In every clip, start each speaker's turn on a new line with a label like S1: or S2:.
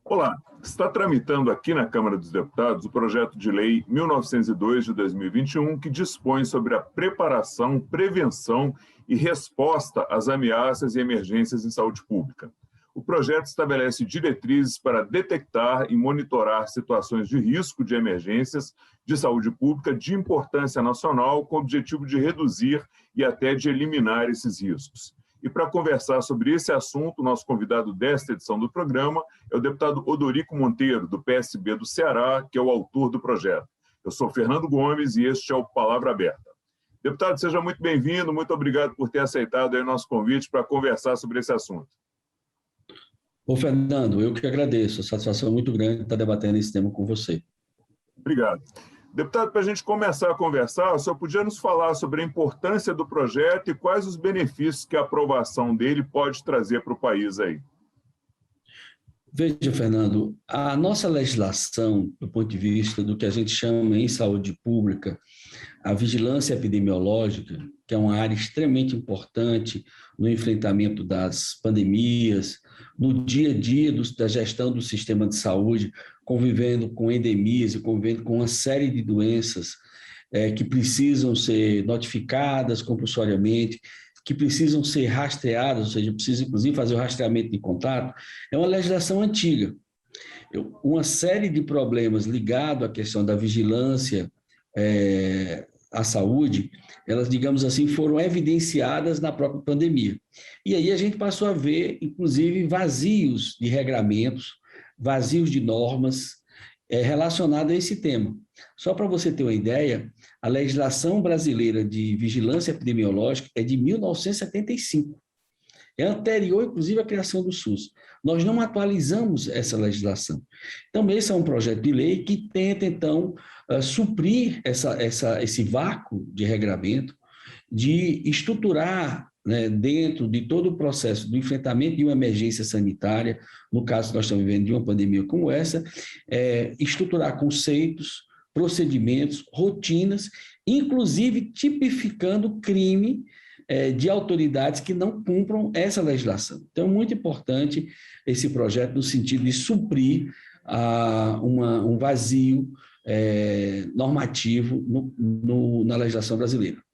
S1: Olá, está tramitando aqui na Câmara dos Deputados o projeto de lei 1902 de 2021, que dispõe sobre a preparação, prevenção e resposta às ameaças e emergências em saúde pública. O projeto estabelece diretrizes para detectar e monitorar situações de risco de emergências de saúde pública de importância nacional, com o objetivo de reduzir e até de eliminar esses riscos. E para conversar sobre esse assunto, nosso convidado desta edição do programa é o deputado Odorico Monteiro, do PSB do Ceará, que é o autor do projeto. Eu sou Fernando Gomes e este é o Palavra Aberta. Deputado, seja muito bem-vindo, muito obrigado por ter aceitado o nosso convite para conversar sobre esse assunto.
S2: Ô, Fernando, eu que agradeço, a satisfação é muito grande estar debatendo esse tema com você.
S1: Obrigado. Deputado, para a gente começar a conversar, o senhor podia nos falar sobre a importância do projeto e quais os benefícios que a aprovação dele pode trazer para o país aí?
S2: Veja, Fernando, a nossa legislação, do ponto de vista do que a gente chama em saúde pública, a vigilância epidemiológica, que é uma área extremamente importante no enfrentamento das pandemias, no dia a dia da gestão do sistema de saúde, convivendo com endemias e convivendo com uma série de doenças que precisam ser notificadas compulsoriamente, que precisam ser rastreadas, ou seja, precisa inclusive fazer o rastreamento de contato, é uma legislação antiga. Uma série de problemas ligados à questão da vigilância à saúde, elas, digamos assim, foram evidenciadas na própria pandemia. E aí a gente passou a ver, inclusive, vazios de regramentos, vazios de normas relacionadas a esse tema. Só para você ter uma ideia, a legislação brasileira de vigilância epidemiológica é de 1975. É anterior, inclusive, à criação do SUS. Nós não atualizamos essa legislação. Então, esse é um projeto de lei que tenta, então, suprir esse vácuo de regramento, de estruturar, né, dentro de todo o processo do enfrentamento de uma emergência sanitária, no caso nós estamos vivendo de uma pandemia como essa, estruturar conceitos, procedimentos, rotinas, inclusive tipificando crime de autoridades que não cumpram essa legislação. Então, é muito importante esse projeto no sentido de suprir um vazio normativo na legislação brasileira.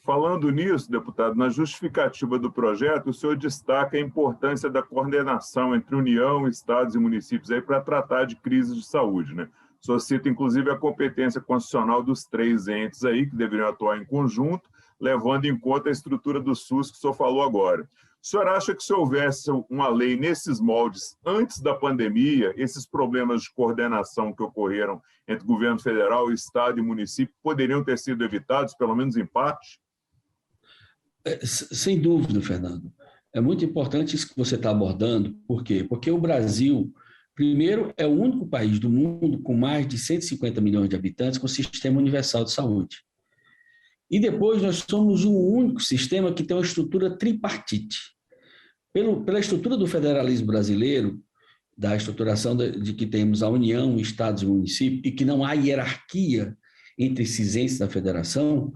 S1: Falando nisso, deputado, na justificativa do projeto, o senhor destaca a importância da coordenação entre União, Estados e municípios para tratar de crises de saúde, né? O senhor cita, inclusive, a competência constitucional dos 3 entes aí, que deveriam atuar em conjunto, levando em conta a estrutura do SUS que o senhor falou agora. O senhor acha que se houvesse uma lei nesses moldes antes da pandemia, esses problemas de coordenação que ocorreram entre governo federal, estado e município poderiam ter sido evitados, pelo menos em parte?
S2: Sem dúvida, Fernando. É muito importante isso que você está abordando. Por quê? Porque o Brasil, primeiro, é o único país do mundo com mais de 150 milhões de habitantes com sistema universal de saúde. E depois nós somos o único sistema que tem uma estrutura tripartite. Pela estrutura do federalismo brasileiro, da estruturação de que temos a União, Estados e municípios, e que não há hierarquia entre esses entes da federação,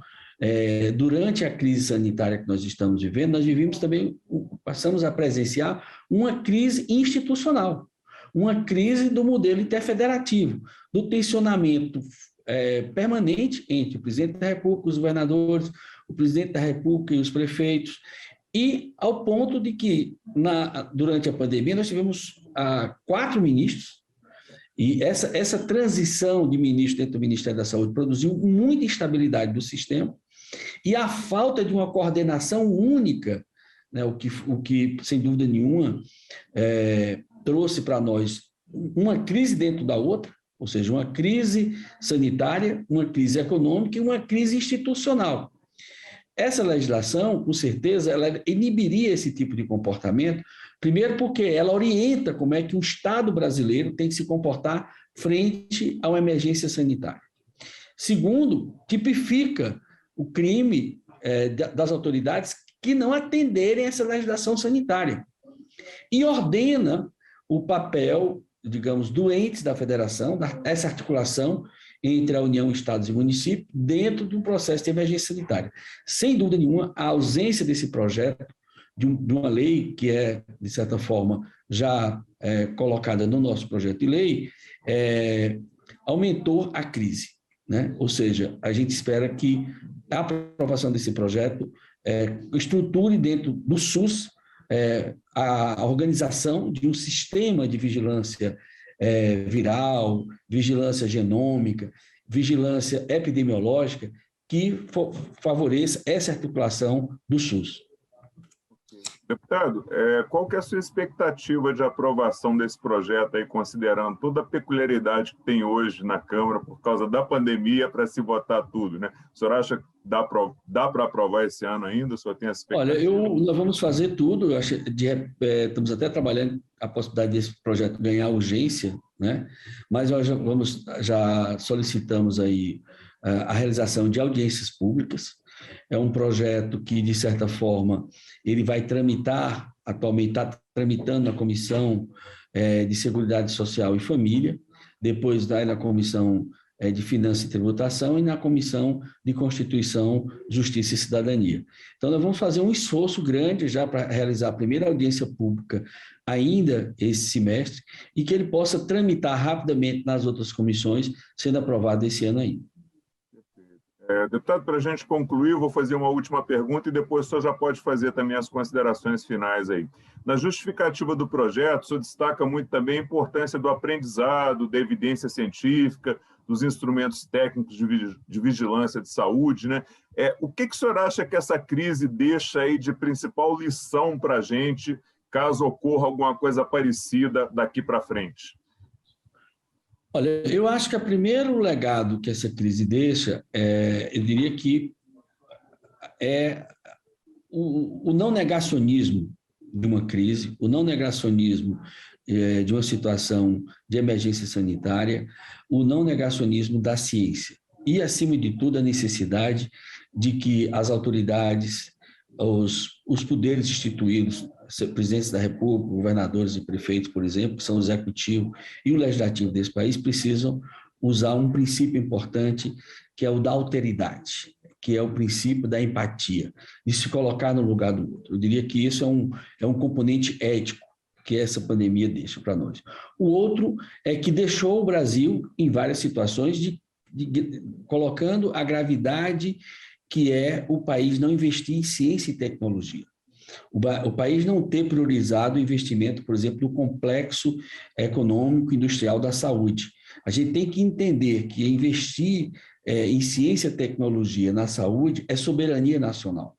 S2: durante a crise sanitária que nós estamos vivendo, nós vivemos também, passamos a presenciar uma crise institucional, uma crise do modelo interfederativo, do tensionamento permanente entre o presidente da República, os governadores, o presidente da República e os prefeitos, e ao ponto de que, durante a pandemia, nós tivemos 4 ministros, e essa transição de ministro dentro do Ministério da Saúde produziu muita instabilidade do sistema, e a falta de uma coordenação única, né, o que, sem dúvida nenhuma, trouxe para nós uma crise dentro da outra, ou seja, uma crise sanitária, uma crise econômica e uma crise institucional. Essa legislação, com certeza, ela inibiria esse tipo de comportamento, primeiro porque ela orienta como é que o Estado brasileiro tem que se comportar frente a uma emergência sanitária. Segundo, tipifica o crime das autoridades que não atenderem essa legislação sanitária e ordena o papel, digamos, dos entes da federação, essa articulação entre a União, Estados e municípios, dentro do processo de emergência sanitária. Sem dúvida nenhuma, a ausência desse projeto de uma lei que é, de certa forma, já colocada no nosso projeto de lei, aumentou a crise, né? Ou seja, a gente espera que a aprovação desse projeto estruture dentro do SUS a organização de um sistema de vigilância viral, vigilância genômica, vigilância epidemiológica, que favoreça essa articulação do SUS.
S1: Deputado, qual que é a sua expectativa de aprovação desse projeto, aí, considerando toda a peculiaridade que tem hoje na Câmara por causa da pandemia para se votar tudo, né? O senhor acha que dá para aprovar esse ano ainda? O senhor tem essa expectativa?
S2: Olha, nós vamos fazer tudo. Estamos até trabalhando a possibilidade desse projeto ganhar urgência, né? Mas nós já solicitamos aí a realização de audiências públicas. É um projeto que, de certa forma, ele vai tramitar, atualmente está tramitando na Comissão de Seguridade Social e Família, depois vai na Comissão de Finanças e Tributação e na Comissão de Constituição, Justiça e Cidadania. Então, nós vamos fazer um esforço grande já para realizar a primeira audiência pública ainda esse semestre e que ele possa tramitar rapidamente nas outras comissões, sendo aprovado esse ano ainda.
S1: Deputado, para a gente concluir, eu vou fazer uma última pergunta e depois o senhor já pode fazer também as considerações finais aí. Na justificativa do projeto, o senhor destaca muito também a importância do aprendizado, da evidência científica, dos instrumentos técnicos de vigilância de saúde, né? O que o senhor acha que essa crise deixa aí de principal lição para a gente, caso ocorra alguma coisa parecida daqui para frente?
S2: Olha, eu acho que o primeiro legado que essa crise deixa, eu diria que é o não negacionismo de uma crise, o não negacionismo de uma situação de emergência sanitária, o não negacionismo da ciência e, acima de tudo, a necessidade de que as autoridades, os poderes instituídos, presidentes da República, governadores e prefeitos, por exemplo, que são o executivo e o legislativo desse país, precisam usar um princípio importante, que é o da alteridade, que é o princípio da empatia, de se colocar no lugar do outro. Eu diria que isso é um componente ético que essa pandemia deixa para nós. O outro é que deixou o Brasil em várias situações colocando a gravidade que é o país não investir em ciência e tecnologia. O país não ter priorizado o investimento, por exemplo, no complexo econômico e industrial da saúde. A gente tem que entender que investir em ciência e tecnologia na saúde é soberania nacional,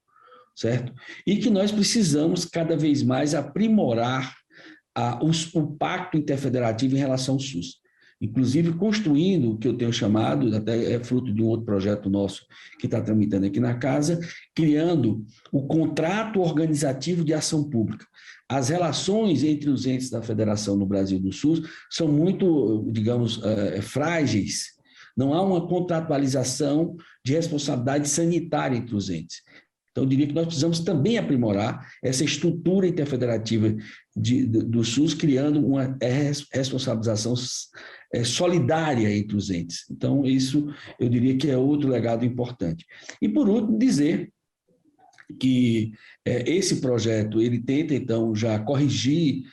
S2: certo? E que nós precisamos cada vez mais aprimorar o pacto interfederativo em relação ao SUS. Inclusive construindo o que eu tenho chamado, até é fruto de um outro projeto nosso que está tramitando aqui na casa, criando o contrato organizativo de ação pública. As relações entre os entes da federação no Brasil do SUS são muito, digamos, frágeis. Não há uma contratualização de responsabilidade sanitária entre os entes. Então, eu diria que nós precisamos também aprimorar essa estrutura interfederativa do SUS, criando uma responsabilização solidária entre os entes. Então, isso eu diria que é outro legado importante. E, por último, dizer que esse projeto, ele tenta, então, já corrigir,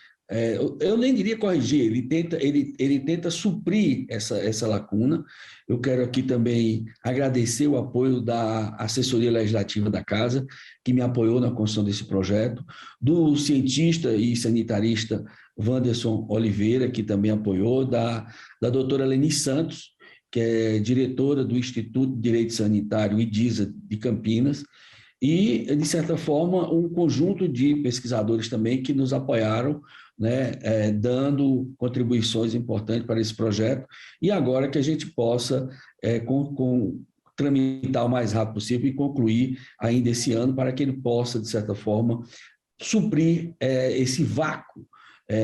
S2: eu nem diria corrigir, ele tenta suprir essa lacuna. Eu quero aqui também agradecer o apoio da assessoria legislativa da Casa, que me apoiou na construção desse projeto, do cientista e sanitarista Wanderson Oliveira, que também apoiou, da doutora Leni Santos, que é diretora do Instituto de Direito Sanitário IDISA de Campinas, e, de certa forma, um conjunto de pesquisadores também que nos apoiaram, né, dando contribuições importantes para esse projeto, e agora que a gente possa tramitar o mais rápido possível e concluir ainda esse ano, para que ele possa, de certa forma, suprir esse vácuo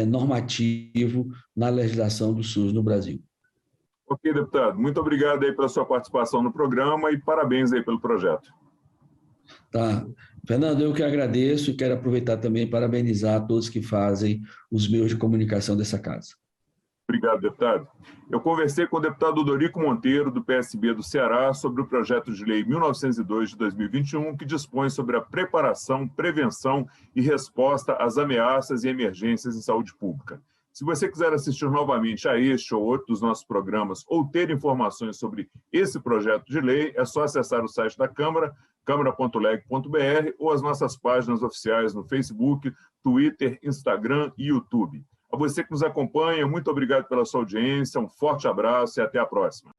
S2: normativo na legislação do SUS no Brasil.
S1: Ok, deputado. Muito obrigado aí pela sua participação no programa e parabéns aí pelo projeto.
S2: Tá. Fernando, eu que agradeço e quero aproveitar também e parabenizar todos que fazem os meios de comunicação dessa casa.
S1: Obrigado, deputado. Eu conversei com o deputado Dorico Monteiro, do PSB do Ceará, sobre o projeto de lei 1902 de 2021, que dispõe sobre a preparação, prevenção e resposta às ameaças e emergências em saúde pública. Se você quiser assistir novamente a este ou outro dos nossos programas ou ter informações sobre esse projeto de lei, é só acessar o site da Câmara, câmara.leg.br, ou as nossas páginas oficiais no Facebook, Twitter, Instagram e YouTube. A você que nos acompanha, muito obrigado pela sua audiência, um forte abraço e até a próxima.